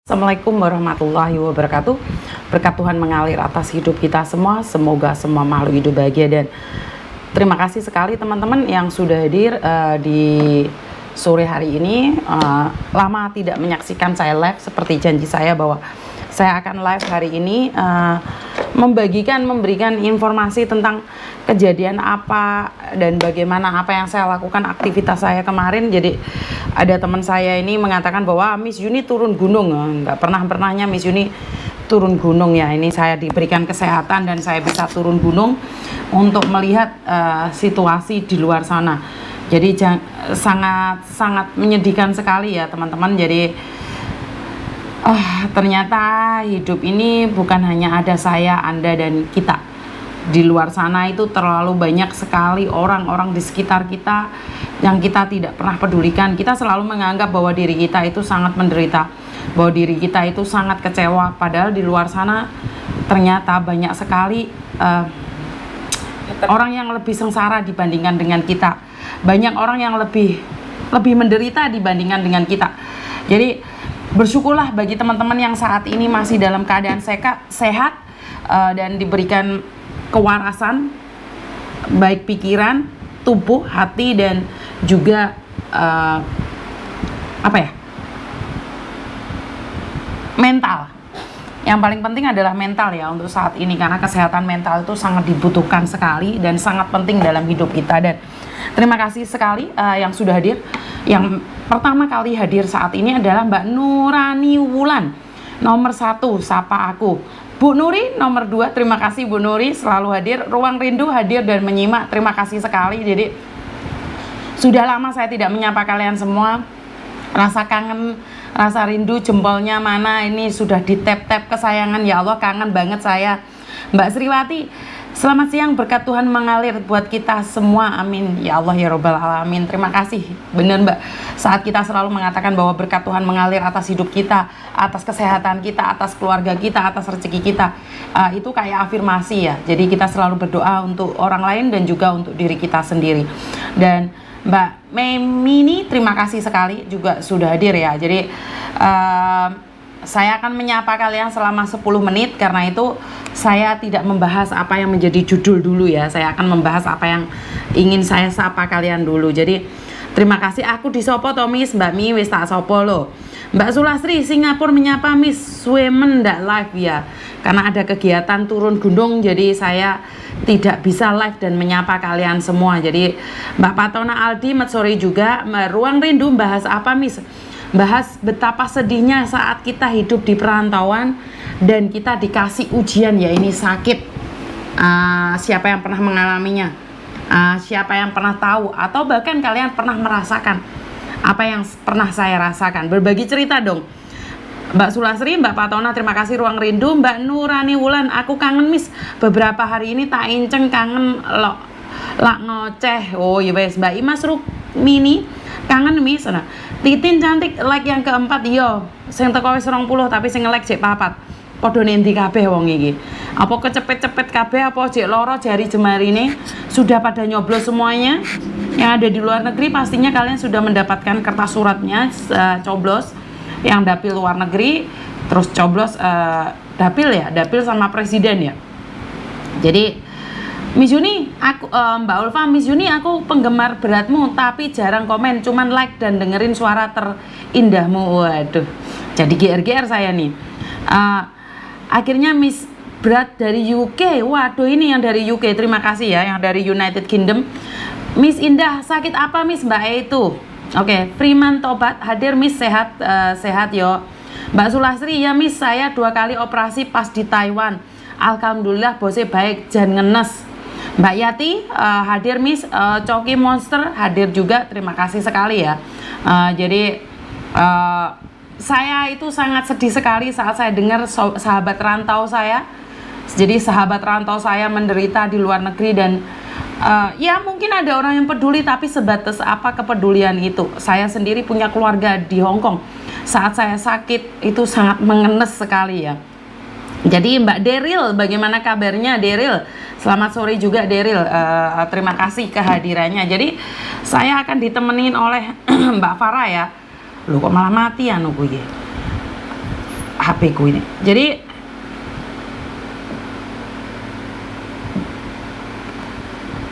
Assalamualaikum warahmatullahi wabarakatuh. Berkat Tuhan mengalir atas hidup kita semua. Semoga semua makhluk hidup bahagia, dan terima kasih sekali teman-teman yang sudah hadir di sore hari ini. Lama tidak menyaksikan saya live, seperti janji saya bahwa saya akan live hari ini memberikan informasi tentang kejadian apa dan bagaimana apa yang saya lakukan, aktivitas saya kemarin. Jadi ada teman saya ini mengatakan bahwa Miss Yuni turun gunung. Nggak pernahnya Miss Yuni turun gunung ya. Ini saya diberikan kesehatan dan saya bisa turun gunung untuk melihat situasi di luar sana. Jadi sangat menyedihkan sekali ya teman-teman. Jadi ternyata hidup ini bukan hanya ada saya, Anda, dan kita. Di luar sana itu terlalu banyak sekali orang-orang di sekitar kita yang kita tidak pernah pedulikan. Kita selalu menganggap bahwa diri kita itu sangat menderita, bahwa diri kita itu sangat kecewa. Padahal di luar sana ternyata banyak sekali orang yang lebih sengsara dibandingkan dengan kita. Banyak orang yang lebih menderita dibandingkan dengan kita. Jadi bersyukurlah bagi teman-teman yang saat ini masih dalam keadaan sehat dan diberikan kewarasan, baik pikiran, tubuh, hati, dan juga mental. Yang paling penting adalah mental ya untuk saat ini, karena kesehatan mental itu sangat dibutuhkan sekali dan sangat penting dalam hidup kita. Dan terima kasih sekali yang sudah hadir. Yang pertama kali hadir saat ini adalah Mbak Nurani Wulan, nomor 1, sapa aku. Bu Nuri nomor 2, terima kasih Bu Nuri selalu hadir. Ruang Rindu hadir dan menyimak, terima kasih sekali. Jadi sudah lama saya tidak menyapa kalian semua. Rasa kangen, rasa rindu, jempolnya mana ini sudah di tap-tap kesayangan. Ya Allah, kangen banget saya. Mbak Sriwati, selamat siang, berkat Tuhan mengalir buat kita semua, amin ya Allah ya Robbal Alamin. Terima kasih. Benar Mbak, saat kita selalu mengatakan bahwa berkat Tuhan mengalir atas hidup kita, atas kesehatan kita, atas keluarga kita, atas rezeki kita, itu kayak afirmasi ya. Jadi kita selalu berdoa untuk orang lain dan juga untuk diri kita sendiri. Dan Mbak Memini, terima kasih sekali juga sudah hadir ya. Jadi saya akan menyapa kalian selama 10 menit. Karena itu saya tidak membahas apa yang menjadi judul dulu ya. Saya akan membahas apa yang ingin saya sapa kalian dulu. Jadi terima kasih. Aku disopo to Miss, Mbak Mi wis tak sopo lo. Mbak Sulastri, Singapura menyapa Miss Swemen ndak live ya, karena ada kegiatan turun gunung, jadi saya tidak bisa live dan menyapa kalian semua. Jadi Mbak Patona Aldi, sore juga. Ruang Rindu bahas apa Miss? Bahas betapa sedihnya saat kita hidup di perantauan dan kita dikasih ujian, ya ini sakit. Siapa yang pernah mengalaminya? Siapa yang pernah tahu atau bahkan kalian pernah merasakan apa yang pernah saya rasakan? Berbagi cerita dong. Mbak Sulasri, Mbak Patona, terima kasih. Ruang Rindu. Mbak Nurani Wulan, aku kangen Miss, beberapa hari ini tak inceng, kangen lo lak ngoceh. Oh iya wes. Mbak Imas Rukmini, kangen Miss. Nah, Titin cantik, like yang keempat. Yo sing teko wis 20 tapi sing nge-like jek 4. Podo nendi kabeh wong iki. Apa kecepet-cepet kabeh, apa jek loro jari jemarine? Sudah pada nyoblos semuanya? Yang ada di luar negeri pastinya kalian sudah mendapatkan kertas suratnya, coblos yang dapil luar negeri, terus coblos dapil sama presiden ya. Jadi Miss Yuni, aku Mbak Ulfa, Miss Yuni, aku penggemar beratmu tapi jarang komen, cuman like dan dengerin suara terindahmu. Waduh, jadi GR saya nih. Akhirnya Miss Berat dari UK. Waduh, ini yang dari UK, terima kasih ya, yang dari United Kingdom. Miss Indah, sakit apa Miss? Mbak E itu. Oke, Freeman Tobat hadir Miss, sehat sehat yo. Mbak Sulasri, ya Miss, saya 2 kali operasi pas di Taiwan. Alhamdulillah bosnya baik, jangan ngenes. Mbak Yati hadir Miss. Coki Monster hadir juga, terima kasih sekali ya. Jadi saya itu sangat sedih sekali saat saya dengar sahabat rantau saya. Jadi sahabat rantau saya menderita di luar negeri dan ya mungkin ada orang yang peduli, tapi sebatas apa kepedulian itu. Saya sendiri punya keluarga di Hong Kong. Saat saya sakit itu sangat mengenes sekali ya. Jadi Mbak Deril, bagaimana kabarnya Deril? Selamat sore juga Deril. Terima kasih kehadirannya. Jadi saya akan ditemenin oleh Mbak Farah ya. Loh kok malah mati anu kuwi. HP ku ini. Jadi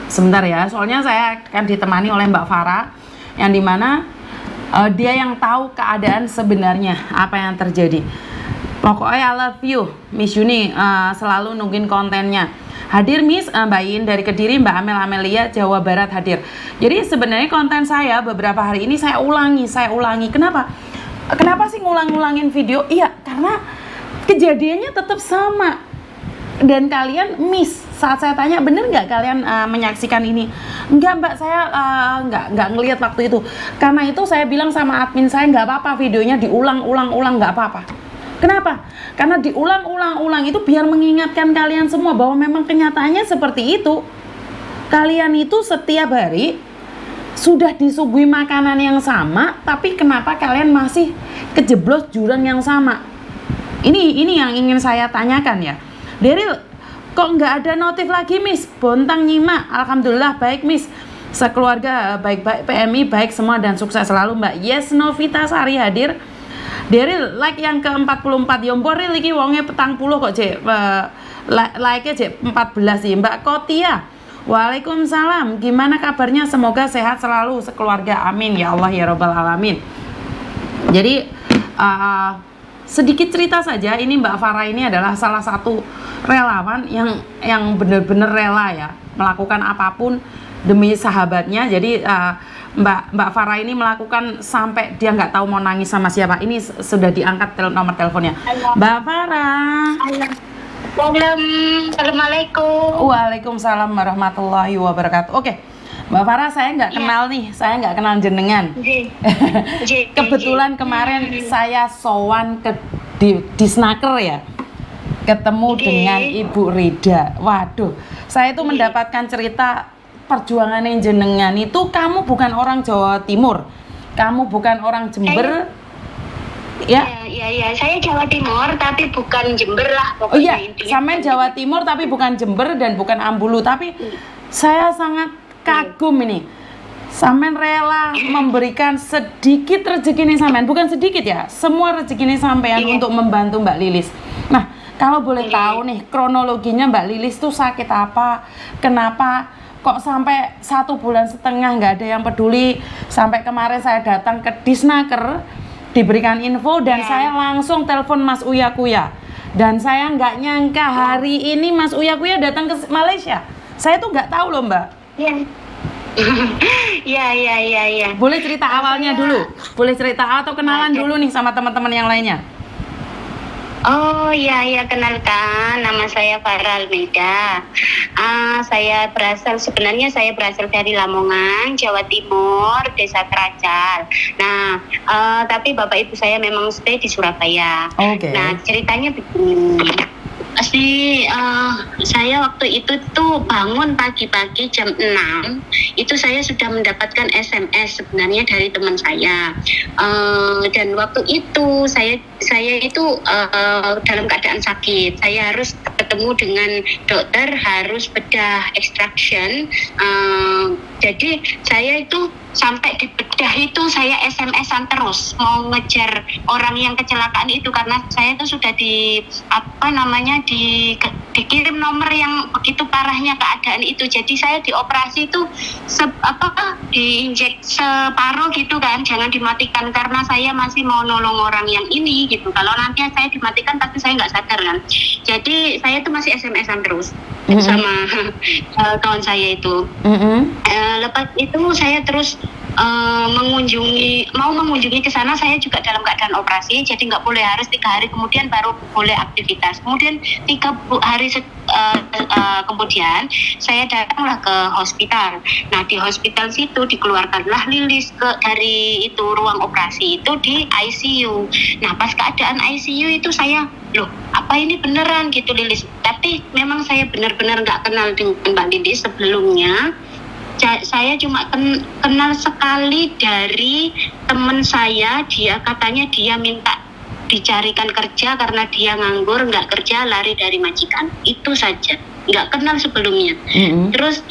sebentar ya, soalnya saya akan ditemani oleh Mbak Farah yang dimana dia yang tahu keadaan sebenarnya apa yang terjadi. Pokoknya I love you Miss Yuni, selalu nungguin kontennya. Hadir Miss, Mbak In dari Kediri, Mbak Amel Amelia Jawa Barat hadir. Jadi sebenarnya konten saya beberapa hari ini saya ulangi. Kenapa sih ngulang-ngulangin video? Iya, karena kejadiannya tetap sama. Dan kalian miss saat saya tanya, bener nggak kalian menyaksikan ini? Enggak Mbak, saya nggak ngelihat waktu itu. Karena itu saya bilang sama admin saya, nggak apa-apa videonya diulang-ulang nggak apa-apa. Kenapa? Karena diulang-ulang itu biar mengingatkan kalian semua bahwa memang kenyataannya seperti itu. Kalian itu setiap hari sudah disuguhi makanan yang sama, tapi kenapa kalian masih kejeblos jurang yang sama? Ini yang ingin saya tanyakan ya. Daryl, kok nggak ada notif lagi Miss? Bontang nyimak, alhamdulillah baik Miss. Sekeluarga baik-baik, PMI baik semua dan sukses selalu Mbak. Yes, Novita Sari hadir. Daryl, like yang ke-44 Yompori iki wonge petang puluh kok Cek. Like-nya Cek 14 sih. Mbak Kotia. Waalaikumsalam. Gimana kabarnya? Semoga sehat selalu sekeluarga. Amin ya Allah ya Rabbal alamin. Jadi sedikit cerita saja, ini Mbak Farah ini adalah salah satu relawan yang benar-benar rela ya melakukan apapun demi sahabatnya. Jadi Mbak Farah ini melakukan sampai dia nggak tahu mau nangis sama siapa. Ini sudah diangkat nomor teleponnya. Halo. Mbak Farah. Assalamualaikum. Waalaikumsalam warahmatullahi wabarakatuh. Oke, Mbak Farah, saya nggak kenal nih, saya nggak kenal jenengan. Kebetulan kemarin saya sowan ke di Snaker ya, ketemu dengan Ibu Rida. Waduh, saya itu mendapatkan cerita perjuangan yang jenengan itu. Kamu bukan orang Jawa Timur, kamu bukan orang Jember, ya? Iya, saya Jawa Timur tapi bukan Jember lah pokoknya. Oh iya, sampean Jawa Timur tapi bukan Jember dan bukan Ambulu. Tapi saya sangat kagum ini. Sampean rela memberikan sedikit rezeki ini sampean, bukan sedikit ya, semua rezeki ini sampean untuk membantu Mbak Lilis. Nah, kalau boleh tahu nih kronologinya Mbak Lilis tuh sakit apa? Kenapa kok sampai 1,5 bulan nggak ada yang peduli? Sampai kemarin saya datang ke Disnaker, diberikan info dan saya langsung telepon Mas Uya Kuya. Dan saya nggak nyangka hari ini Mas Uya Kuya datang ke Malaysia. Saya tuh nggak tahu loh Mbak. Iya. Boleh cerita awalnya dulu? Boleh cerita atau kenalan dulu nih sama teman-teman yang lainnya? Oh iya, kenalkan, nama saya Farah Almeida. Sebenarnya saya berasal dari Lamongan, Jawa Timur, Desa Keracal. Nah, tapi bapak ibu saya memang stay di Surabaya. Okay. Nah, ceritanya begini. Saya waktu itu tuh bangun pagi-pagi jam 6, itu saya sudah mendapatkan SMS sebenarnya dari teman saya. Dan waktu itu saya itu dalam keadaan sakit. Saya harus ketemu dengan dokter, harus bedah extraction. Jadi saya itu sampai di bedah itu saya SMS-an terus mau ngejar orang yang kecelakaan itu, karena saya itu sudah dikirim nomor yang begitu parahnya keadaan itu. Jadi saya dioperasi itu diinjek separuh gitu kan, jangan dimatikan karena saya masih mau nolong orang yang ini gitu. Kalau nanti saya dimatikan tapi saya nggak sadar kan. Jadi saya itu masih SMS-an terus sama kawan saya itu. Lepas itu saya terus mengunjungi ke sana. Saya juga dalam keadaan operasi, jadi nggak boleh, harus 3 hari kemudian baru boleh aktivitas. Kemudian 3 hari kemudian saya datanglah ke hospital. Nah, di hospital situ dikeluarkanlah Lilis dari itu ruang operasi itu di ICU. Nah, pas keadaan ICU itu saya, loh apa ini beneran gitu Lilis. Tapi memang saya benar-benar nggak kenal dengan Mbak Lilis sebelumnya. Saya cuma kenal sekali dari teman saya. Dia katanya dia minta dicarikan kerja karena dia nganggur, nggak kerja, lari dari majikan. Itu saja, nggak kenal sebelumnya. Terus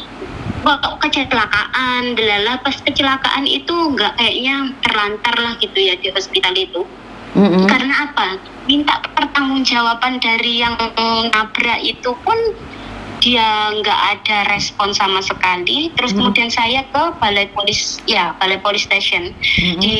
kok kecelakaan, pas kecelakaan itu nggak, kayaknya terlantar lah gitu ya di hospital itu. Karena apa? Minta pertanggungjawaban dari yang nabrak itu pun dia nggak ada respon sama sekali. Terus kemudian saya ke Balai Polis Station di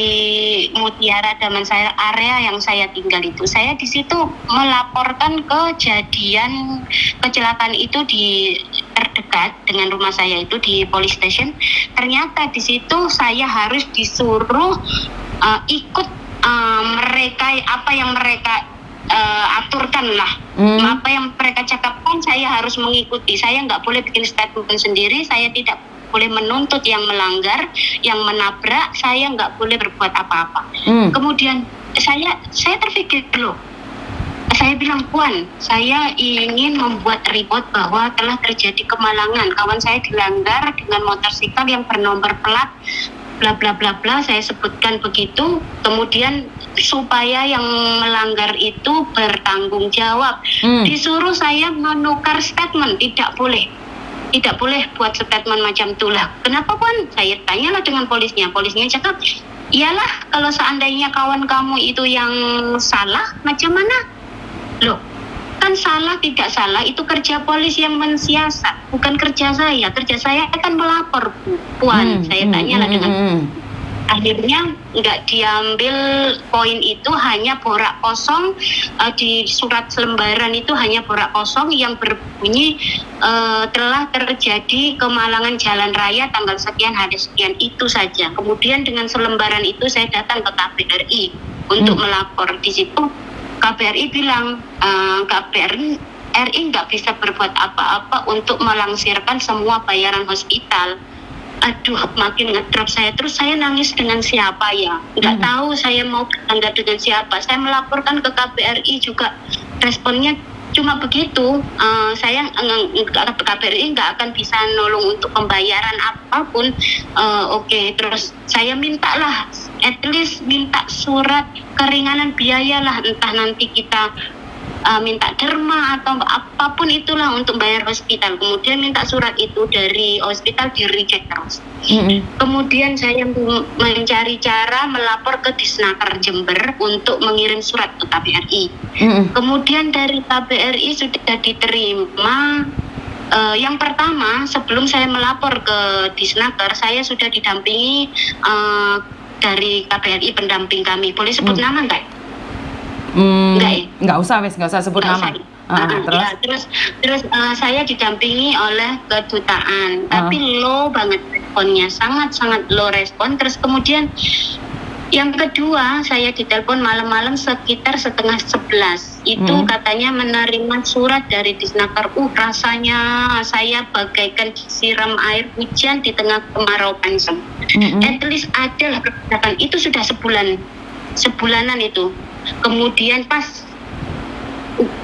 Mutiara Damansara, area yang saya tinggal itu. Saya di situ melaporkan kejadian kecelakaan itu di terdekat dengan rumah saya itu di Police Station. Ternyata di situ saya harus disuruh ikut mereka apa yang mereka aturkan lah, apa yang mereka cakapkan saya harus mengikuti. Saya nggak boleh bikin statement sendiri, saya tidak boleh menuntut yang melanggar, yang menabrak, saya nggak boleh berbuat apa-apa. Kemudian saya terpikir loh, saya bilang, Puan, saya ingin membuat report bahwa telah terjadi kemalangan, kawan saya dilanggar dengan motorsikal yang bernomor plat bla bla bla bla, saya sebutkan begitu. Kemudian supaya yang melanggar itu bertanggung jawab, disuruh saya menukar statement. Tidak boleh buat statement macam itulah. Kenapa Puan? Saya tanyalah dengan polisnya cakap, iyalah kalau seandainya kawan kamu itu yang salah, macam mana? Loh, kan salah tidak salah itu kerja polis yang mensiasat, bukan kerja saya akan melapor Puan. Saya tanyalah dengan akhirnya nggak diambil poin itu, hanya borak kosong di surat selembaran itu hanya borak kosong yang berbunyi telah terjadi kemalangan jalan raya tanggal sekian hari sekian, itu saja. Kemudian dengan selembaran itu saya datang ke KBRI untuk melapor. Di situ KBRI bilang KBRI nggak bisa berbuat apa-apa untuk melangsirkan semua bayaran hospital. Aduh, makin ngedrop saya. Terus saya nangis dengan siapa ya? Nggak tahu saya mau bertangga dengan siapa. Saya melaporkan ke KBRI juga, responnya cuma begitu. Saya KBRI nggak akan bisa nolong untuk pembayaran apapun. Oke, terus saya mintalah, at least minta surat keringanan biaya lah, entah nanti kita minta derma atau apapun itulah untuk bayar hospital. Kemudian minta surat itu dari hospital, di reject terus. Kemudian saya mencari cara melapor ke Disnaker Jember untuk mengirim surat ke KBRI. Kemudian dari KBRI sudah diterima. Yang pertama, sebelum saya melapor ke Disnaker, saya sudah didampingi dari KBRI pendamping kami. Boleh sebut nama enggak? Nggak usah sebut nama. Terus saya didampingi oleh kedutaan, tapi low banget responnya, sangat low respon. Terus kemudian yang kedua, saya ditelepon malam-malam sekitar 10:30. Itu katanya menerima surat dari Disnaker. Rasanya saya bagaikan disiram air hujan di tengah kemarau panjang. At least ada lah kebijakan. Itu sudah sebulanan itu. Kemudian pas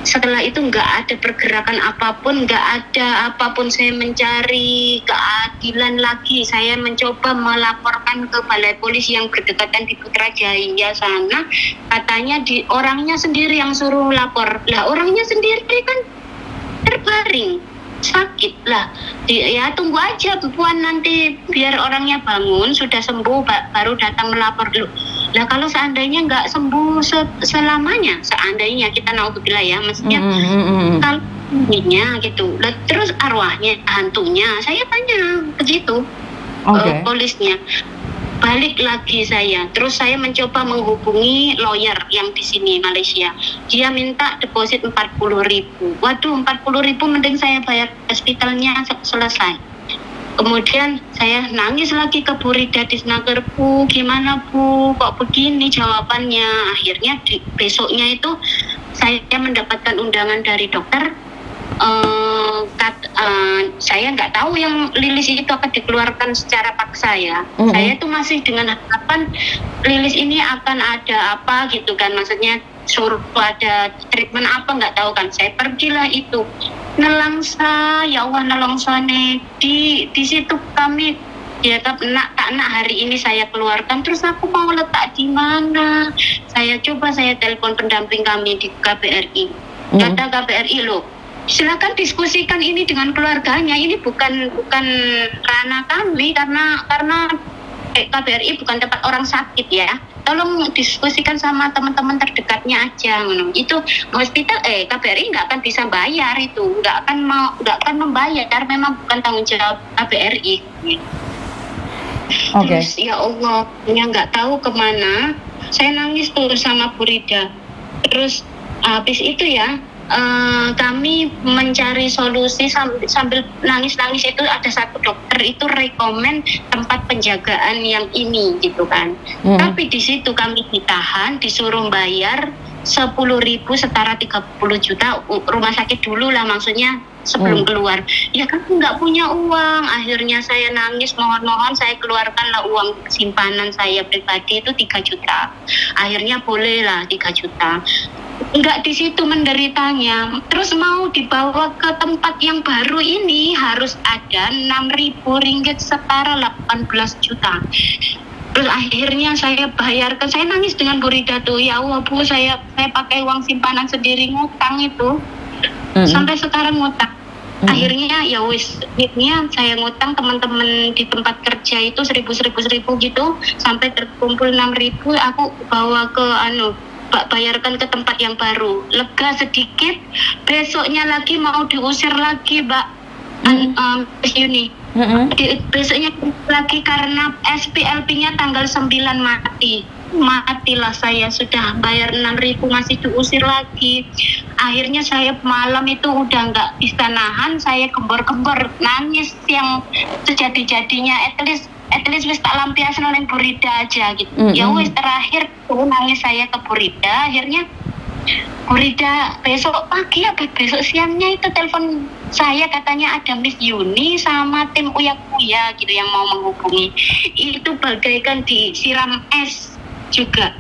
setelah itu nggak ada pergerakan apapun, nggak ada apapun. Saya mencari keadilan lagi. Saya mencoba melaporkan ke Balai Polis yang berdekatan di Putrajaya sana. Katanya orangnya sendiri yang suruh lapor. Lah orangnya sendiri kan terbaring sakit lah. Ya tunggu aja Puan, nanti biar orangnya bangun sudah sembuh baru datang melapor dulu. Lah kalau seandainya nggak sembuh selamanya, seandainya kita naudzubillah ya, maksudnya kalau seandainya gitu, lah terus arwahnya, hantunya, saya tanya begitu. Polisnya. Balik lagi saya, terus saya mencoba menghubungi lawyer yang di sini Malaysia. Dia minta deposit 40.000. Waduh, 40.000 mending saya bayar hospitalnya selesai. Kemudian saya nangis lagi ke Bu Rida Disnaker, Bu, gimana Bu, kok begini jawabannya. Akhirnya besoknya itu saya mendapatkan undangan dari dokter. Saya nggak tahu yang lilis itu akan dikeluarkan secara paksa ya. Saya tuh masih dengan harapan lilis ini akan ada apa gitu kan, maksudnya suruh ada treatment apa, nggak tahu kan. Saya pergilah itu nelangsa, ya Allah nelangsa nih di situ kami. Ya tak nak hari ini saya keluarkan, terus aku mau letak di mana? Saya telepon pendamping kami di KBRI. Kata KBRI, loh, silakan diskusikan ini dengan keluarganya. Ini bukan ranah kami, karena KBRI bukan tempat orang sakit ya. tolong diskusikan sama teman-teman terdekatnya aja ngono. Itu hospital KBRI nggak akan bisa bayar itu, nggak akan membayar, memang bukan tanggung jawab KBRI. Oke. Terus ya Allah, yang nggak tahu kemana, saya nangis tuh sama Bu Rida. Terus habis itu ya, kami mencari solusi sambil nangis-nangis. Itu ada satu dokter itu rekomen tempat penjagaan yang ini gitu kan. Tapi di situ kami ditahan, disuruh bayar 10.000 setara 30 juta rumah sakit dulu lah, maksudnya sebelum keluar. Ya kan nggak punya uang. Akhirnya saya nangis, mohon-mohon saya keluarkanlah uang simpanan saya pribadi itu 3 juta. Akhirnya bolehlah 3 juta. Nggak di situ menderitanya. Terus mau dibawa ke tempat yang baru ini harus ada 6.000 ringgit setara 18 juta. Terus akhirnya saya bayarkan, saya nangis dengan Bu Rida tuh, ya Allah Bu, saya pakai uang simpanan sendiri ngutang itu, sampai sekarang ngutang. Akhirnya ya wis, akhirnya saya ngutang teman-teman di tempat kerja itu 1.000 gitu, sampai terkumpul 6.000, aku bawa ke bayarkan ke tempat yang baru, lega sedikit. Besoknya lagi mau diusir lagi Mbak Yuni. Besoknya lagi karena SPLP-nya tanggal 9 matilah saya, sudah bayar 6.000 masih diusir lagi. Akhirnya saya malam itu udah nggak bisa nahan, saya gembor-gembor nangis yang sejadi-jadinya. At least wis tak lampiasan oleh Bu Rida aja gitu. Ya wis, terakhir tuh nangis saya ke Bu Rida. Akhirnya Bu Rida besok pagi besok siangnya itu telepon saya, katanya ada Miss Yuni sama tim Uya Kuya gitu yang mau menghubungi. Itu bagaikan disiram es juga.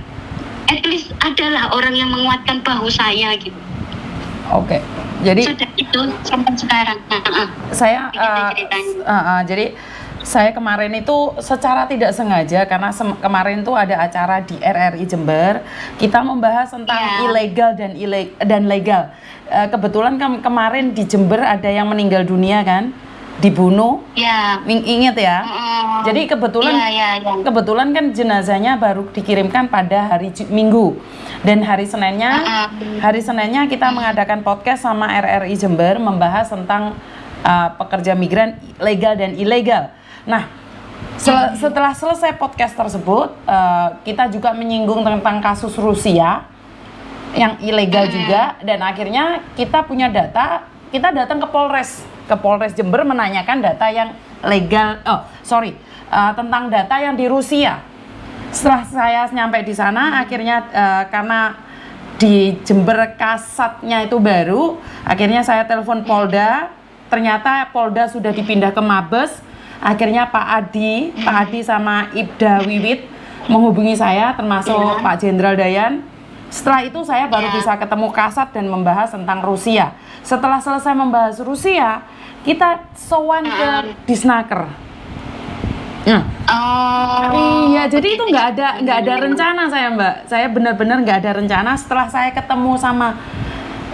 At least adalah orang yang menguatkan bahu saya gitu. Oke. Jadi sudah itu sampai sekarang. Saya jadi saya kemarin itu secara tidak sengaja, karena kemarin itu ada acara di RRI Jember, kita membahas tentang ilegal dan legal. Kebetulan kemarin di Jember ada yang meninggal dunia kan, dibunuh. Ya. Ingat ya. Jadi kebetulan kan jenazahnya baru dikirimkan pada hari Minggu, dan hari Seninnya kita mengadakan podcast sama RRI Jember membahas tentang pekerja migran legal dan ilegal. Nah, setelah selesai podcast tersebut, kita juga menyinggung tentang kasus Rusia yang ilegal juga, dan akhirnya kita punya data, kita datang ke Polres Jember menanyakan data yang legal, tentang data yang di Rusia. Setelah saya nyampe di sana, akhirnya karena di Jember kasatnya itu baru, akhirnya saya telepon Polda. Ternyata Polda sudah dipindah ke Mabes. Akhirnya Pak Adi sama Ibda Wiwit menghubungi saya, termasuk Pak Jenderal Dayan. Setelah itu saya baru bisa ketemu kasat dan membahas tentang Rusia. Setelah selesai membahas Rusia, kita sowan ke Disnaker. Iya, jadi itu nggak ada rencana saya, Mbak. Saya benar-benar nggak ada rencana. Setelah saya ketemu sama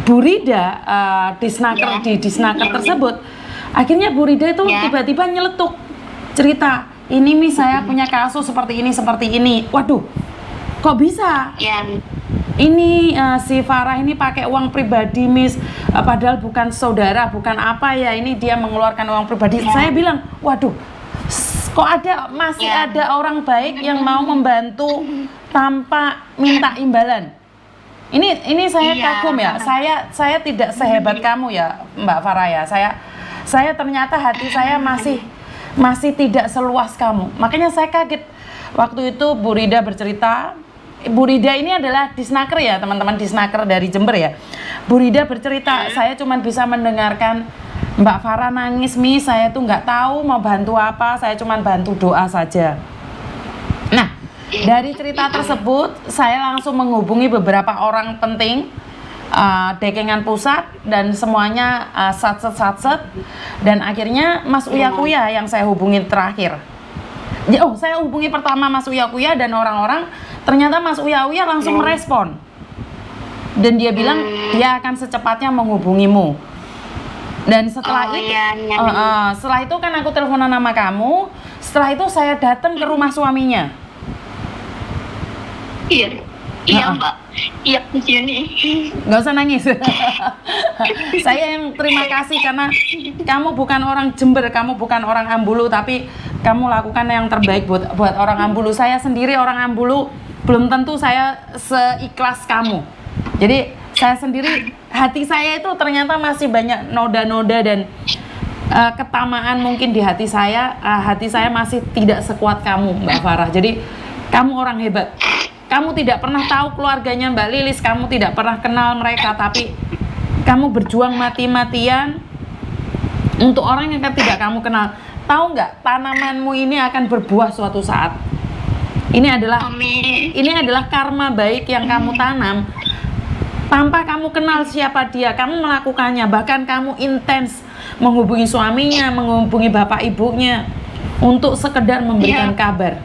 Bu Rida di Disnaker tersebut, akhirnya Bu Rida itu tiba-tiba nyeletuk cerita, ini Miss, saya punya kasus seperti ini. Waduh, kok bisa? Ini si Farah ini pakai uang pribadi Miss, padahal bukan saudara, bukan apa ya, ini dia mengeluarkan uang pribadi. Saya bilang, waduh, kok masih ada orang baik yang mau membantu tanpa minta imbalan. Ini saya kagum ya. Saya tidak sehebat kamu ya, Mbak Farah ya. Saya ternyata hati saya masih tidak seluas kamu. Makanya saya kaget waktu itu Bu Rida bercerita. Bu Rida ini adalah Disnaker ya, teman-teman, Disnaker dari Jember ya. Bu Rida bercerita, saya cuma bisa mendengarkan Mbak Farah nangis, Miss, saya tuh nggak tahu mau bantu apa, saya cuma bantu doa saja. Nah, dari cerita tersebut, saya langsung menghubungi beberapa orang penting, Dekengan Pusat, dan semuanya satset, dan akhirnya Mas Uya Kuya yang saya hubungi terakhir. Saya hubungi pertama Mas Uya Kuya dan orang-orang, ternyata Mas Uya langsung merespon. Dan dia bilang dia akan secepatnya menghubungimu. Dan setelah setelah itu kan aku teleponan sama kamu. Setelah itu saya datang ke rumah suaminya. Iya. Iya, Heeh. Mbak. Iya, Miss Yuni. Nggak usah nangis. Saya yang terima kasih karena kamu bukan orang Jember, kamu bukan orang Ambulu, tapi kamu lakukan yang terbaik buat orang Ambulu. Saya sendiri orang Ambulu, belum tentu saya seikhlas kamu. Jadi saya sendiri, hati saya itu ternyata masih banyak noda-noda dan ketamaan mungkin di hati saya. Hati saya masih tidak sekuat kamu, Mbak Farah. Jadi kamu orang hebat. Kamu tidak pernah tahu keluarganya Mbak Lilis, kamu tidak pernah kenal mereka, tapi kamu berjuang mati-matian untuk orang yang tidak kamu kenal. Tahu nggak, tanamanmu ini akan berbuah suatu saat. Amin. Ini adalah karma baik yang kamu tanam. Tanpa kamu kenal siapa dia, kamu melakukannya. Bahkan kamu intens menghubungi suaminya, menghubungi bapak ibunya untuk sekedar memberikan kabar.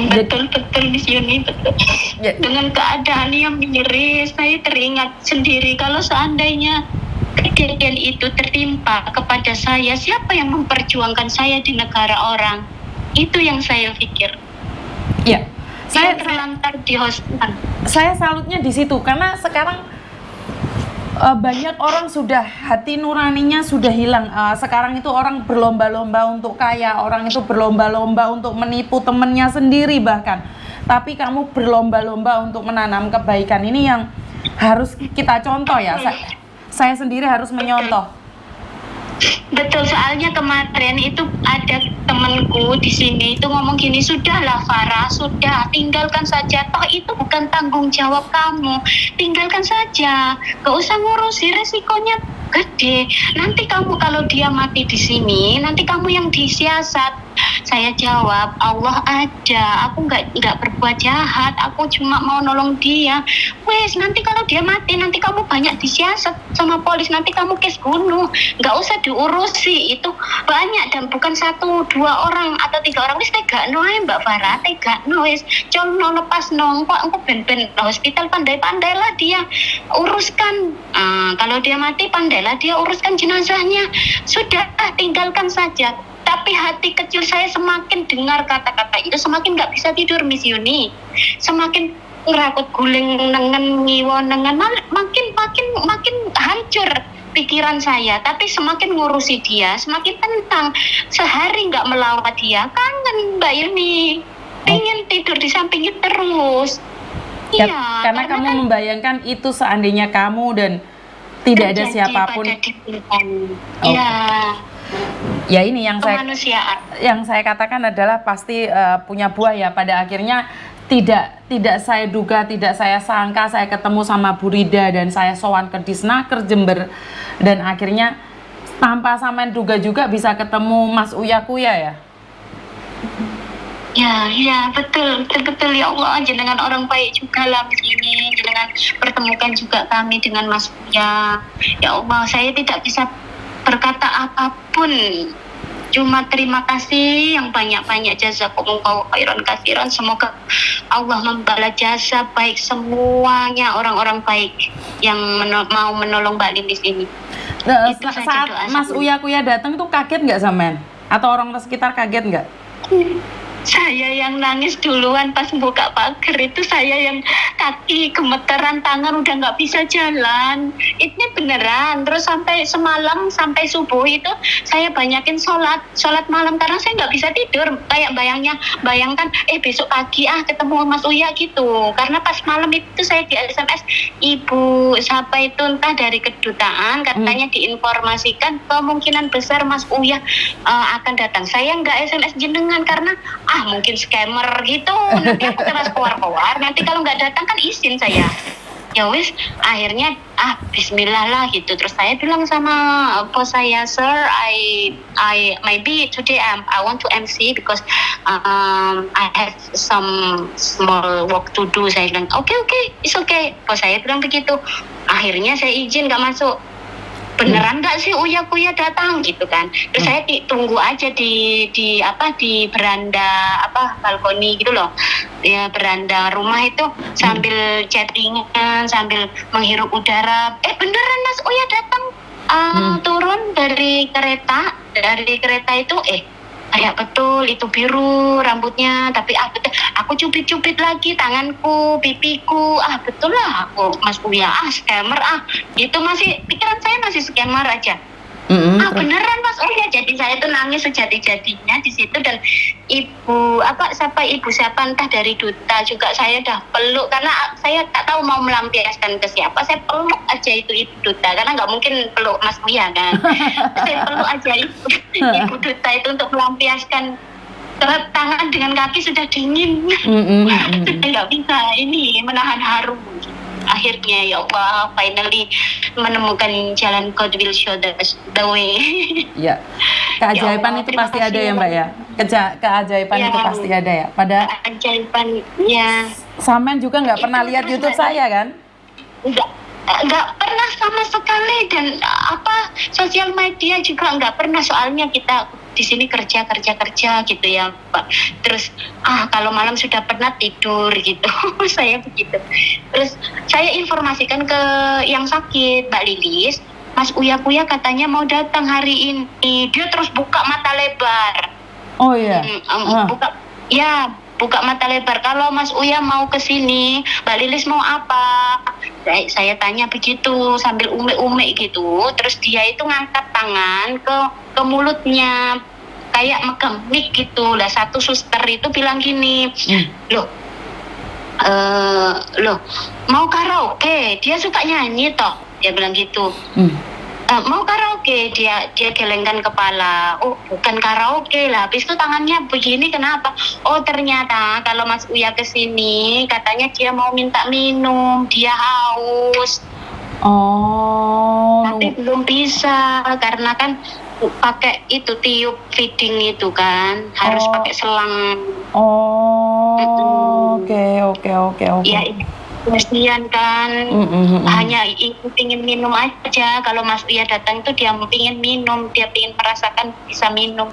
Betul Miss Yuni, betul. Ya. Dengan keadaan yang miris, saya teringat sendiri kalau seandainya kejadian itu tertimpa kepada saya, siapa yang memperjuangkan saya di negara orang? Itu yang saya pikir. Ya, Saya terlantar di hospital. saya salutnya di situ karena sekarang banyak orang sudah hati nuraninya sudah hilang. Sekarang itu orang berlomba-lomba untuk kaya, orang itu berlomba-lomba untuk menipu temennya sendiri bahkan. Tapi kamu berlomba-lomba untuk menanam kebaikan, ini yang harus kita contoh ya. Saya sendiri harus menyontoh. Betul, soalnya kemarin itu ada temanku di sini itu ngomong gini, sudahlah Farah, sudah, tinggalkan saja, toh itu bukan tanggung jawab kamu, tinggalkan saja, gak usah ngurusi, resikonya gede, nanti kamu kalau dia mati di sini, nanti kamu yang disiasat. Saya jawab, Allah ada, aku nggak berbuat jahat, aku cuma mau nolong dia. Wes, nanti kalau dia mati, nanti kamu banyak disiasat sama polis, nanti kamu kes bunuh, nggak usah diurusi, itu banyak dan bukan 1, 2 orang atau 3 orang. Wes tega no Mbak Farah, tega no wes, colno lepas no, kok aku ben hospital pandai-pandai lah dia uruskan. Kalau dia mati pandailah dia uruskan jenazahnya. Sudah, tinggalkan saja. Tapi hati kecil saya semakin dengar kata-kata itu semakin nggak bisa tidur Miss Yuni, semakin ngerakut guling nengen ngiwo nengen, makin hancur pikiran saya. Tapi semakin ngurusi dia semakin tenang, sehari nggak melawat dia kangen Mbak Yuni, pengen tidur di sampingnya terus. Iya, karena kamu membayangkan itu seandainya kamu dan tidak ada siapapun. Iya. Ya ini yang saya katakan adalah pasti punya buah ya. Pada akhirnya tidak saya duga, tidak saya sangka, saya ketemu sama Bu Rida dan saya sowan ke Disnaker Jember dan akhirnya tanpa sampean duga juga bisa ketemu Mas Uya Kuya ya. Ya betul ya Allah, jenengan orang baik juga lah begini, jenengan pertemukan juga kami dengan Mas Uya. Ya Allah, saya tidak bisa berkata apapun, cuma terima kasih yang banyak-banyak, jazakumullahu khairan katsiran. Semoga Allah membalas jasa baik semuanya orang-orang baik yang mau menolong Mbak Lilis ini. Saat Mas Uya Kuya datang itu kaget nggak sampean? Atau orang sekitar kaget nggak? Saya yang nangis duluan pas buka pagar itu, saya yang kaki gemeteran, tangan udah nggak bisa jalan. Ini beneran. Terus sampai semalam, sampai subuh itu saya banyakin sholat malam karena saya nggak bisa tidur. Kayak bayangkan besok pagi ketemu Mas Uya gitu. Karena pas malam itu saya di SMS ibu siapa itu entah dari kedutaan, katanya diinformasikan kemungkinan besar Mas Uya akan datang. Saya nggak SMS jenengan karena mungkin scammer gitu, nanti aku terus keluar, nanti kalau nggak datang kan izin saya. Ya wis, akhirnya bismillah lah gitu. Terus saya bilang sama bos saya, sir, I maybe today I want to MC because I have some small work to do. Saya bilang okay, it's okay. Bos saya bilang begitu. Akhirnya saya izin nggak masuk. Beneran nggak sih Uya Kuya datang gitu kan? Terus saya tunggu aja di beranda balkoni gitu loh, ya beranda rumah itu sambil chattingan, sambil menghirup udara. Beneran Mas Uya datang, turun dari kereta itu kayak betul itu biru rambutnya, tapi betul, aku cubit-cubit lagi tanganku, pipiku, betul lah aku Mas Uya, scammer itu masih pikiran saya masih scammer aja. Terus? Beneran Mas Uya, jadi saya tuh nangis sejadi-jadinya di situ, dan ibu siapa entah dari duta juga saya dah peluk karena saya tak tahu mau melampiaskan ke siapa. Saya peluk aja itu ibu duta karena nggak mungkin peluk Mas Uya kan. Saya peluk aja ibu duta itu untuk melampiaskan tangan dengan kaki sudah dingin. Sudah nggak bisa ini menahan haru. Akhirnya ya Allah, finally menemukan jalan, God will show the way. Ya, keajaiban ya Allah, itu pasti ada ya Mbak ya. Keajaiban ya, itu pasti ada ya. Pada keajaiban ya. Samen juga nggak pernah lihat YouTube saya kan? Nggak pernah sama sekali, dan sosial media juga nggak pernah, soalnya kita di sini kerja gitu ya Pak. Terus kalau malam sudah penat tidur gitu. Saya begitu. Terus saya informasikan ke yang sakit, Mbak Lilis, Mas Uya katanya mau datang hari ini. Dia terus buka mata lebar. Oh iya. Buka mata lebar. Kalau Mas Uya mau ke sini, Mbak Lilis mau apa? Saya tanya begitu sambil ume-ume gitu. Terus dia itu ngangkat tangan ke mulutnya kayak megang mic gitu lah. Satu suster itu bilang gini, loh mau karaoke, dia suka nyanyi toh, dia bilang gitu. Mau karaoke, dia gelengkan kepala. Oh bukan karaoke lah, habis itu tangannya begini kenapa? Oh ternyata kalau Mas Uya kesini katanya dia mau minta minum, dia haus. Tapi belum bisa karena kan pakai itu tiup feeding itu kan, harus pakai selang. Oke. Ya kesian kan, hanya ingin minum aja. Kalau Mas Uya datang itu dia ingin minum, dia ingin merasakan bisa minum.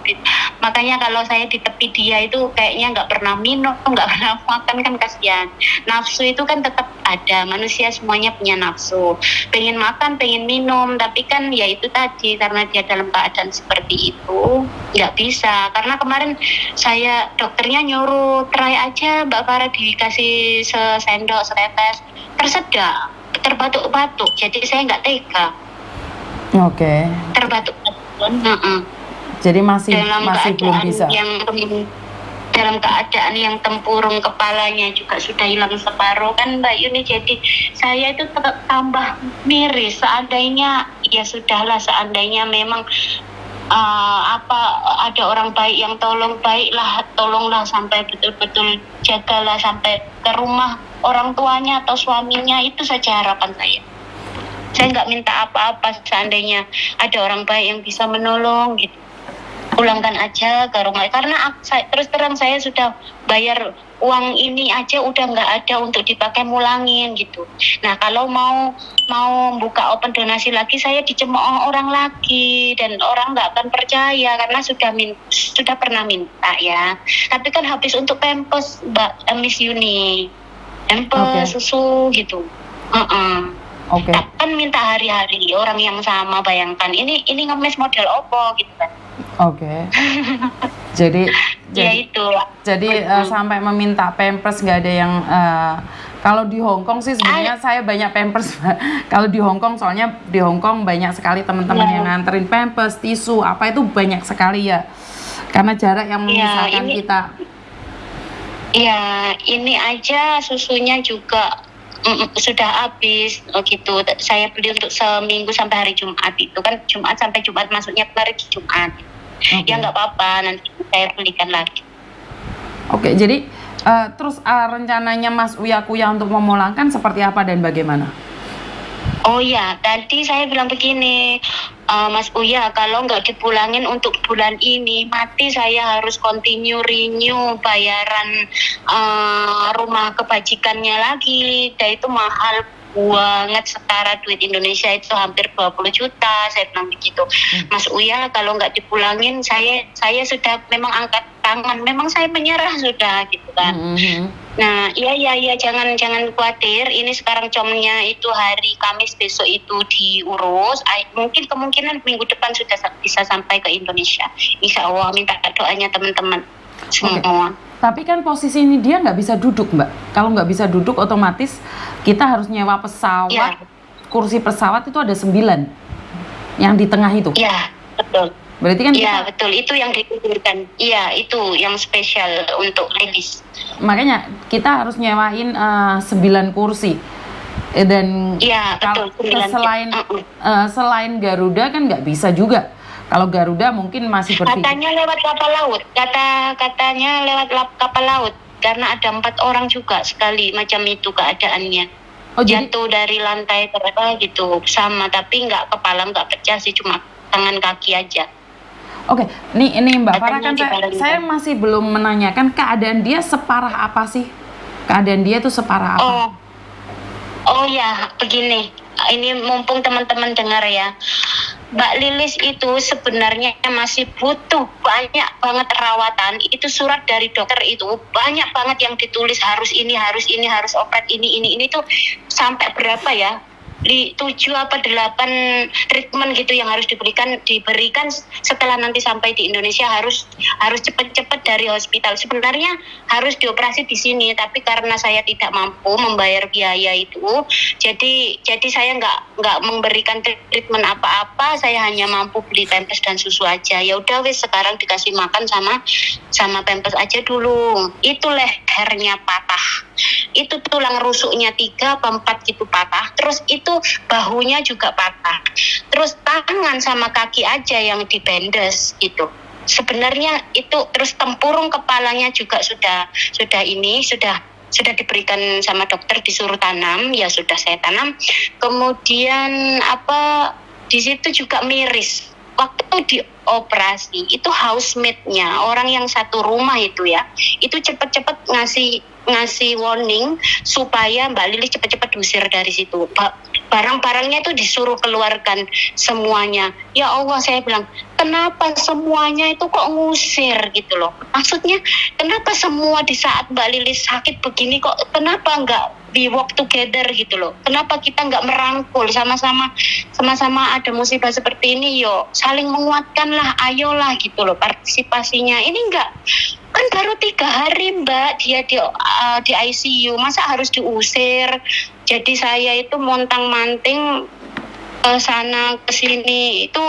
Makanya kalau saya di tepi dia itu kayaknya nggak pernah minum, nggak pernah makan, kan kasihan. Nafsu itu kan tetap ada, manusia semuanya punya nafsu, pengen makan, pengen minum, tapi kan ya itu tadi, karena dia dalam keadaan seperti itu nggak bisa. Karena kemarin saya dokternya nyuruh try aja Mbak Farah, dikasih sesendok setetes, tersedak, terbatuk-batuk, jadi saya nggak tega. Oke. Terbatuk-batuk. Jadi masih belum bisa. Dalam keadaan yang tempurung, kepalanya juga sudah hilang separuh kan Mbak Yuni. Jadi saya itu tetap tambah miris. Seandainya ya sudahlah, seandainya memang ada orang baik yang tolonglah sampai betul-betul, jagalah sampai ke rumah orang tuanya atau suaminya. Itu saja harapan saya. Saya nggak minta apa-apa, seandainya ada orang baik yang bisa menolong gitu, pulangkan aja ke rumah. Karena terus terang saya sudah bayar uang ini aja udah nggak ada untuk dipakai mulangin gitu. Nah kalau mau buka open donasi lagi, saya dicemooh orang lagi, dan orang nggak akan percaya karena sudah pernah minta ya. Tapi kan habis untuk pampers Mbak Miss Yuni, pampers, susu gitu. Kan minta hari-hari orang yang sama, bayangkan ini ngemis model opo gitu kan. Jadi itu. Jadi sampai meminta pampers, nggak ada yang kalau di Hong Kong sih sebenarnya saya banyak pampers. Kalau di Hong Kong, soalnya di Hong Kong banyak sekali teman-teman yang nganterin pampers, tisu, apa itu banyak sekali ya. Karena jarak yang memisahkan kita. Iya, ini aja susunya juga sudah habis gitu. Saya beli untuk seminggu sampai hari Jumat, itu kan Jumat sampai Jumat, masuknya kemarin Jumat. Ya nggak apa-apa, nanti saya belikan lagi. Jadi terus rencananya Mas Uya untuk memulangkan seperti apa dan bagaimana? Oh ya, tadi saya bilang begini, Mas Uya, kalau nggak dipulangin untuk bulan ini, mati saya harus continue renew bayaran rumah kebajikannya lagi. Dan itu mahal banget, setara duit Indonesia itu hampir 20 juta. Saya bilang begitu. Mas Uya, kalau nggak dipulangin, saya sudah memang angkat tangan. Memang saya menyerah sudah gitu kan. Nah, iya jangan khawatir. Ini sekarang comnya itu hari Kamis, besok itu diurus. Mungkin kemungkinan minggu depan sudah bisa sampai ke Indonesia. Insya Allah, minta doanya teman-teman semua. Tapi kan posisi ini dia nggak bisa duduk, Mbak. Kalau nggak bisa duduk, otomatis kita harus nyewa pesawat. Ya. Kursi pesawat itu ada 9 yang di tengah itu. Iya, betul. Berarti kan Iya, betul. Itu yang dikumpulkan. Iya, itu yang spesial untuk ladies. makanya kita harus nyewain 9 kursi. Dan Iya, betul. selain Garuda kan nggak bisa juga. Kalau Garuda mungkin masih berpikir. Katanya lewat kapal laut. Katanya lewat kapal laut. Karena ada 4 orang juga sekali macam itu keadaannya. Jatuh dari lantai berapa gitu sama, tapi nggak kepala nggak pecah sih, cuma tangan kaki aja. Oke, ini Mbak Farah kan Katanya saya masih belum menanyakan keadaan dia separah apa sih? Keadaan dia itu separah apa? Oh ya, begini. Ini mumpung teman-teman dengar ya. Mbak Lilis itu sebenarnya masih butuh banyak banget rawatan. Itu surat dari dokter itu banyak banget yang ditulis, harus operasi ini tuh sampai berapa ya? 7 apa 8 treatment gitu yang harus diberikan setelah nanti sampai di Indonesia, harus cepat-cepat dari hospital. Sebenarnya harus dioperasi di sini, tapi karena saya tidak mampu membayar biaya itu, jadi saya nggak memberikan treatment apa-apa. Saya hanya mampu beli pampers dan susu aja. Ya udah wes, sekarang dikasih makan sama pampers aja dulu. Itu lehernya patah, itu tulang rusuknya 3 atau 4 gitu patah, terus itu bahunya juga patah, terus tangan sama kaki aja yang dibendes gitu. Sebenarnya itu, terus tempurung kepalanya juga sudah diberikan sama dokter, disuruh tanam, ya sudah saya tanam. Kemudian di situ juga miris. Waktu dioperasi itu housemate-nya, orang yang satu rumah itu ya, itu cepet-cepet ngasih warning supaya Mbak Lilis cepet-cepet diusir dari situ. Barang-barangnya itu disuruh keluarkan semuanya. Ya Allah, saya bilang, kenapa semuanya itu kok ngusir gitu loh? Maksudnya kenapa semua di saat Mbak Lilis sakit begini kok, kenapa nggak we work together gitu loh? Kenapa kita nggak merangkul sama-sama ada musibah seperti ini, yo saling menguatkan lah, ayolah gitu loh partisipasinya. Ini enggak, kan baru 3 hari Mbak dia di ICU, masa harus diusir? Jadi saya itu montang-manting ke sana ke sini, itu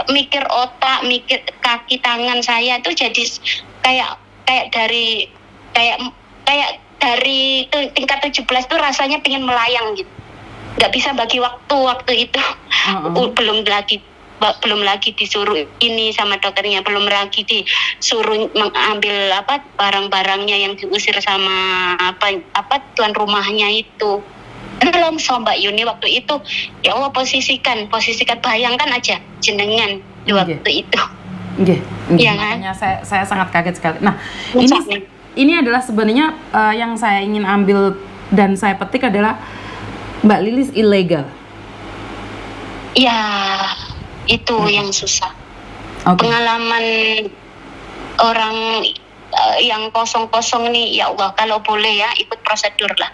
mikir otak, mikir kaki tangan saya itu jadi kayak dari tingkat 17 tuh rasanya pengen melayang gitu. Nggak bisa bagi waktu itu. Belum lagi disuruh ini sama dokternya, belum lagi disuruh mengambil barang-barangnya yang diusir sama tuan rumahnya itu. Langsung Mbak Yuni waktu itu, ya Allah, posisikan, bayangkan aja jenengan di waktu itu. Iya kan? Makanya saya sangat kaget sekali. Nah, ini adalah sebenarnya yang saya ingin ambil dan saya petik adalah Mbak Lilis ilegal. Ya, itu yang susah. Pengalaman orang yang kosong-kosong nih, ya Allah, kalau boleh ya ikut prosedur lah.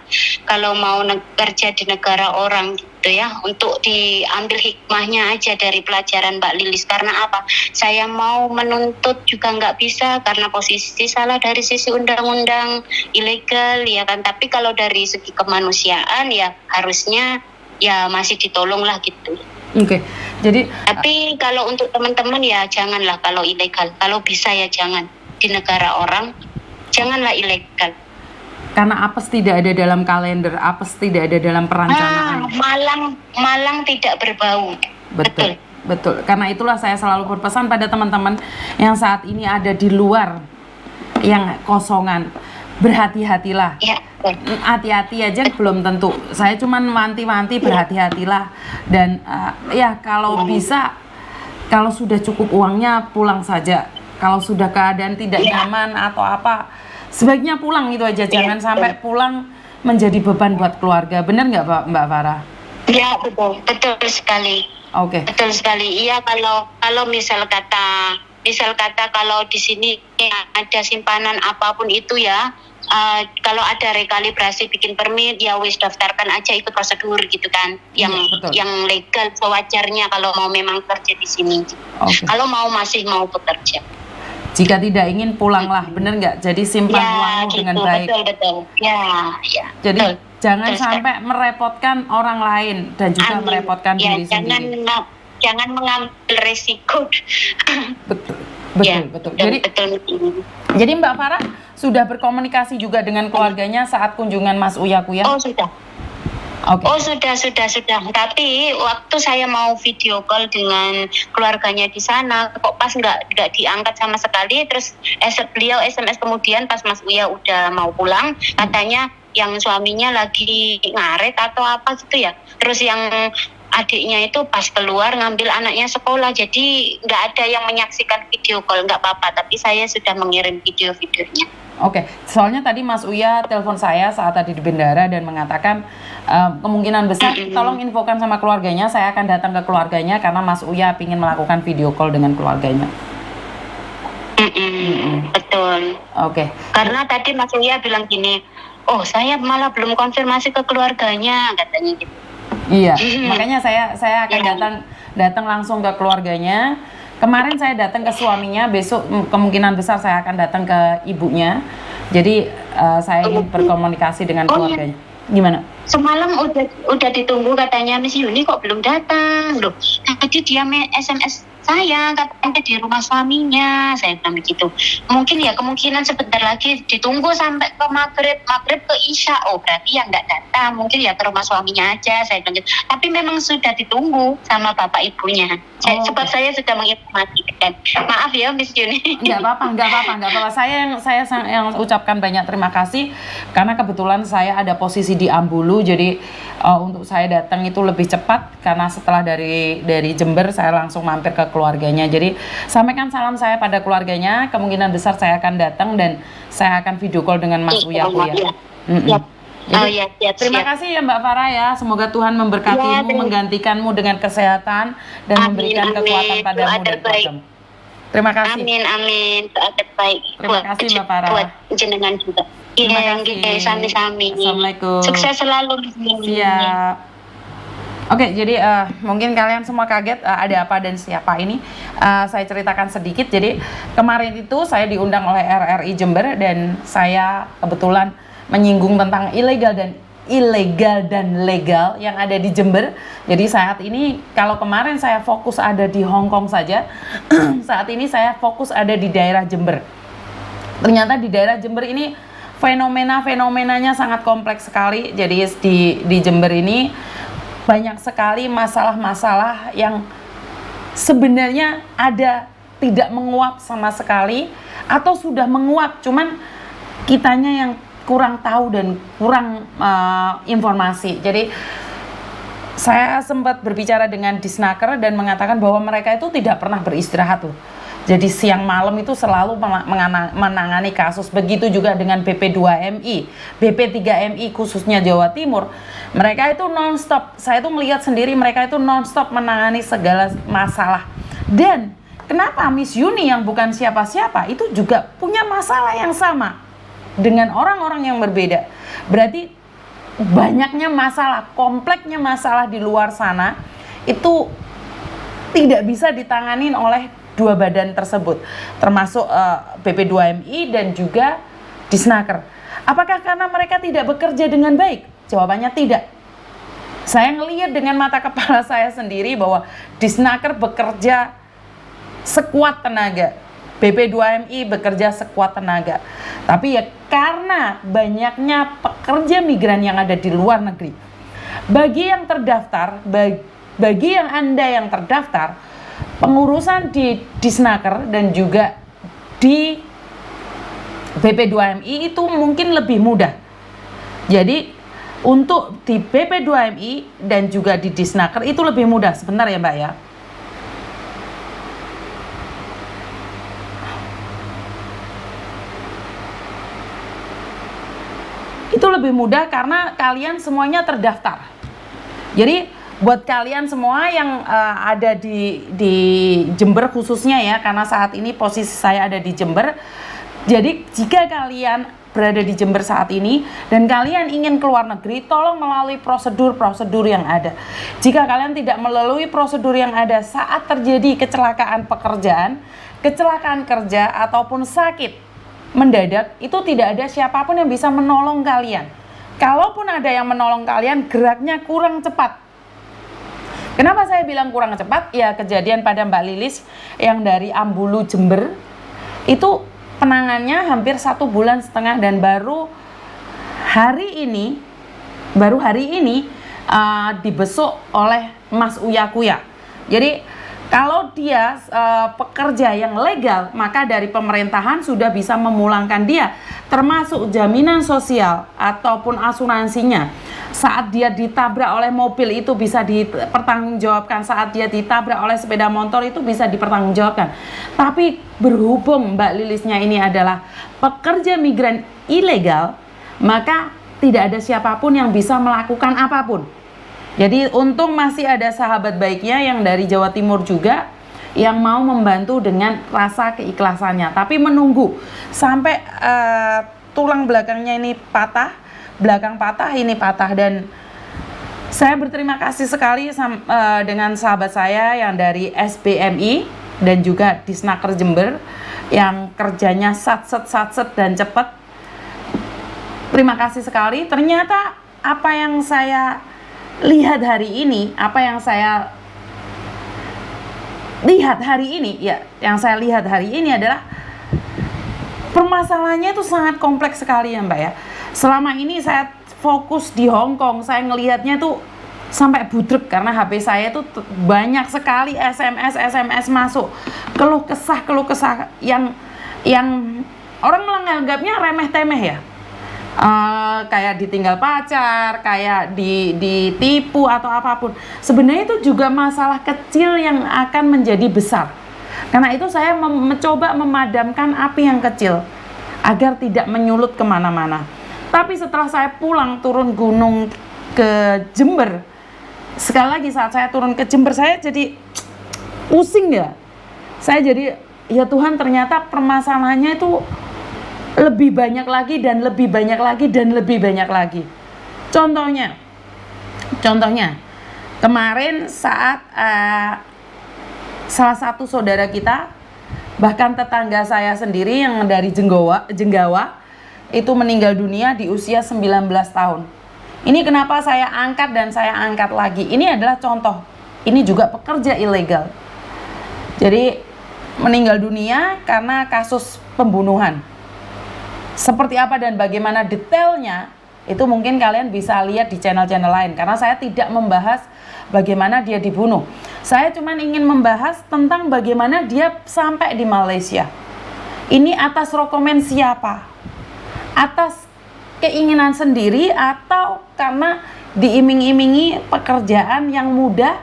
Kalau mau kerja di negara orang gitu ya, untuk diambil hikmahnya aja dari pelajaran Mbak Lilis. Karena apa? Saya mau menuntut juga nggak bisa karena posisi salah dari sisi undang-undang, ilegal ya kan. Tapi kalau dari segi kemanusiaan ya harusnya ya masih ditolong lah gitu. Oke. Jadi tapi kalau untuk teman-teman ya janganlah kalau ilegal. Kalau bisa ya jangan. Di negara orang janganlah ilegal. Karena apes tidak ada dalam kalender, apes tidak ada dalam perencanaan. Malang tidak berbau. Betul. Karena itulah saya selalu berpesan pada teman-teman yang saat ini ada di luar yang kosongan, berhati-hatilah. Ya, hati-hati aja belum tentu. Saya cuman wanti-wanti berhati-hatilah. Dan ya kalau bisa, kalau sudah cukup uangnya pulang saja. Kalau sudah keadaan tidak nyaman atau apa, sebaiknya pulang itu aja. Jangan sampai pulang menjadi beban buat keluarga. Benar nggak Mbak Farah? Ya, betul sekali. Oke. Betul sekali. Iya, kalau misal kata misal kata kalau di sini ada simpanan apapun itu ya, kalau ada rekalibrasi bikin permit ya wis daftarkan aja, ikut prosedur gitu kan, yang betul. yang legal sewajarnya kalau mau memang kerja di sini. Oke. Kalau masih mau bekerja. Jika tidak ingin pulanglah, bener nggak? Jadi simpan uangmu dengan baik. Betul. Ya. Jadi betul. jangan Betul, sampai merepotkan orang lain dan juga Amin. merepotkan diri sendiri. Jangan mengambil resiko. Betul. Jadi Mbak Farah sudah berkomunikasi juga dengan keluarganya saat kunjungan Mas Uya Kuya? Oh sudah. Oke. Oh sudah. Tapi waktu saya mau video call dengan keluarganya di sana, kok pas nggak diangkat sama sekali. Terus beliau SMS kemudian pas Mas Uya udah mau pulang, katanya yang suaminya lagi ngaret atau apa gitu ya. Terus yang adiknya itu pas keluar ngambil anaknya sekolah, jadi nggak ada yang menyaksikan video call. Nggak apa-apa, tapi saya sudah mengirim videonya. Oke, soalnya tadi Mas Uya telepon saya saat tadi di bandara dan mengatakan kemungkinan besar tolong infokan sama keluarganya, saya akan datang ke keluarganya karena Mas Uya ingin melakukan video call dengan keluarganya. Betul. Oke. Karena tadi Mas Uya bilang gini, oh saya malah belum konfirmasi ke keluarganya, katanya gitu. Iya, makanya saya akan datang langsung ke keluarganya. Kemarin saya datang ke suaminya, besok kemungkinan besar saya akan datang ke ibunya. Jadi saya ingin berkomunikasi dengan keluarganya. Gimana? Semalam udah ditunggu katanya Miss Yuni kok belum datang loh. Tadi dia SMS saya katanya di rumah suaminya, saya bilang begitu. Mungkin ya kemungkinan sebentar lagi ditunggu sampai ke maghrib ke Isya. Oh berarti yang nggak datang mungkin ya ke rumah suaminya aja, saya bilang gitu. Tapi memang sudah ditunggu sama bapak ibunya. Sebab saya sudah menginformasikan. Maaf ya Miss Yuni. Nggak apa-apa. Saya yang ucapkan banyak terima kasih karena kebetulan saya ada posisi di Ambulu, jadi untuk saya datang itu lebih cepat karena setelah dari Jember saya langsung mampir ke keluarganya. Jadi sampaikan salam saya pada keluarganya, kemungkinan besar saya akan datang dan saya akan video call dengan Mas Uya Kuya. Terima kasih ya Mbak Farah ya, semoga Tuhan memberkatimu, menggantikanmu dengan kesehatan dan memberikan kekuatan padamu dan keluargamu. Terima kasih. Amin. Baik. Terima kasih Mbak Farah. Buat jenengan juga. Iya, sami-sami. Assalamualaikum. Sukses selalu. Siap. Oke, jadi mungkin kalian semua kaget ada apa dan siapa ini. Saya ceritakan sedikit. Jadi kemarin itu saya diundang oleh RRI Jember dan saya kebetulan menyinggung tentang ilegal dan legal yang ada di Jember. Jadi saat ini kalau kemarin saya fokus ada di Hong Kong saja, saat ini saya fokus ada di daerah Jember. Ternyata di daerah Jember ini fenomenanya sangat kompleks sekali. Jadi di Jember ini banyak sekali masalah-masalah yang sebenarnya ada tidak menguap sama sekali atau sudah menguap, cuman kitanya yang kurang tahu dan kurang informasi. Jadi saya sempat berbicara dengan Disnaker dan mengatakan bahwa mereka itu tidak pernah beristirahat loh. Jadi siang malam itu selalu menangani kasus. Begitu juga dengan BP2MI, BP3MI khususnya Jawa Timur. Mereka itu non-stop, saya itu melihat sendiri mereka itu non-stop menangani segala masalah. Dan kenapa Miss Yuni yang bukan siapa-siapa itu juga punya masalah yang sama dengan orang-orang yang berbeda. Berarti banyaknya masalah, kompleknya masalah di luar sana itu tidak bisa ditanganin oleh dua badan tersebut, termasuk BP2MI dan juga Disnaker. Apakah karena mereka tidak bekerja dengan baik? Jawabannya tidak. Saya ngelihat dengan mata kepala saya sendiri bahwa Disnaker bekerja sekuat tenaga, BP2MI bekerja sekuat tenaga. Tapi ya karena banyaknya pekerja migran yang ada di luar negeri, bagi yang terdaftar, bagi yang Anda yang terdaftar, pengurusan di Disnaker dan juga di BP2MI itu mungkin lebih mudah. Jadi untuk di BP2MI dan juga di Disnaker itu lebih mudah. Sebentar ya Mbak ya. Itu lebih mudah karena kalian semuanya terdaftar. Jadi buat kalian semua yang ada di Jember khususnya ya, karena saat ini posisi saya ada di Jember. Jadi jika kalian berada di Jember saat ini dan kalian ingin keluar negeri, tolong melalui prosedur-prosedur yang ada. Jika kalian tidak melalui prosedur yang ada saat terjadi kecelakaan pekerjaan, kecelakaan kerja ataupun sakit mendadak, itu tidak ada siapapun yang bisa menolong kalian. Kalaupun ada yang menolong kalian, geraknya kurang cepat. Kenapa saya bilang kurang cepat? Ya kejadian pada Mbak Lilis yang dari Ambulu Jember itu penangannya hampir 1,5 bulan dan baru hari ini dibesuk oleh Mas Uya Kuya. Jadi kalau dia pekerja yang legal, maka dari pemerintahan sudah bisa memulangkan dia, termasuk jaminan sosial ataupun asuransinya. Saat dia ditabrak oleh mobil itu bisa dipertanggungjawabkan, saat dia ditabrak oleh sepeda motor itu bisa dipertanggungjawabkan. Tapi berhubung Mbak Lilisnya ini adalah pekerja migran ilegal, maka tidak ada siapapun yang bisa melakukan apapun. Jadi untung masih ada sahabat baiknya yang dari Jawa Timur juga yang mau membantu dengan rasa keikhlasannya. Tapi menunggu sampai tulang belakangnya ini patah, belakang patah, ini patah. Dan saya berterima kasih sekali dengan sahabat saya yang dari SBMI dan juga Disnaker Jember yang kerjanya satset dan cepat. Terima kasih sekali. Ternyata apa yang saya lihat hari ini, adalah permasalahannya itu sangat kompleks sekali ya Mbak ya. Selama ini saya fokus di Hong Kong, saya ngelihatnya tuh sampai budrek karena HP saya tuh banyak sekali SMS masuk, keluh kesah yang orang menganggapnya remeh temeh ya. Kayak ditinggal pacar, kayak ditipu atau apapun. Sebenarnya itu juga masalah kecil yang akan menjadi besar. Karena itu saya mencoba memadamkan api yang kecil agar tidak menyulut kemana-mana. Tapi setelah saya pulang turun gunung ke Jember, sekali lagi saat saya turun ke Jember, saya jadi pusing ya. Saya jadi, ya Tuhan, ternyata permasalahannya itu lebih banyak lagi dan lebih banyak lagi dan lebih banyak lagi. Contohnya kemarin saat salah satu saudara kita, bahkan tetangga saya sendiri yang dari Jenggawa itu meninggal dunia di usia 19 tahun. Ini kenapa saya angkat dan saya angkat lagi. Ini adalah contoh. Ini juga pekerja ilegal. Jadi meninggal dunia karena kasus pembunuhan. Seperti apa dan bagaimana detailnya itu mungkin kalian bisa lihat di channel-channel lain, karena saya tidak membahas bagaimana dia dibunuh. Saya cuma ingin membahas tentang bagaimana dia sampai di Malaysia. Ini atas rekomen siapa? Atas keinginan sendiri atau karena diiming-imingi pekerjaan yang mudah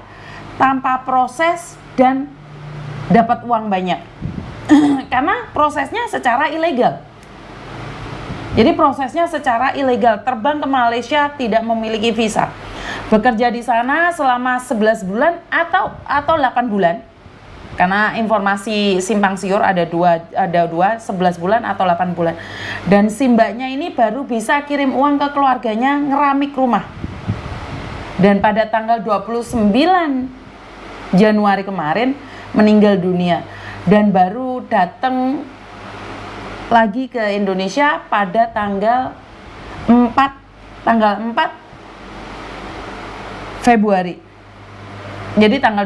tanpa proses dan dapat uang banyak? Karena prosesnya secara ilegal. Jadi prosesnya secara ilegal, terbang ke Malaysia tidak memiliki visa. Bekerja di sana selama 11 bulan atau 8 bulan. Karena informasi simpang siur ada dua 11 bulan atau 8 bulan. Dan si mbaknya ini baru bisa kirim uang ke keluarganya ngeramik rumah. Dan pada tanggal 29 Januari kemarin meninggal dunia. Dan baru datang lagi ke Indonesia pada tanggal 4 Februari. Jadi tanggal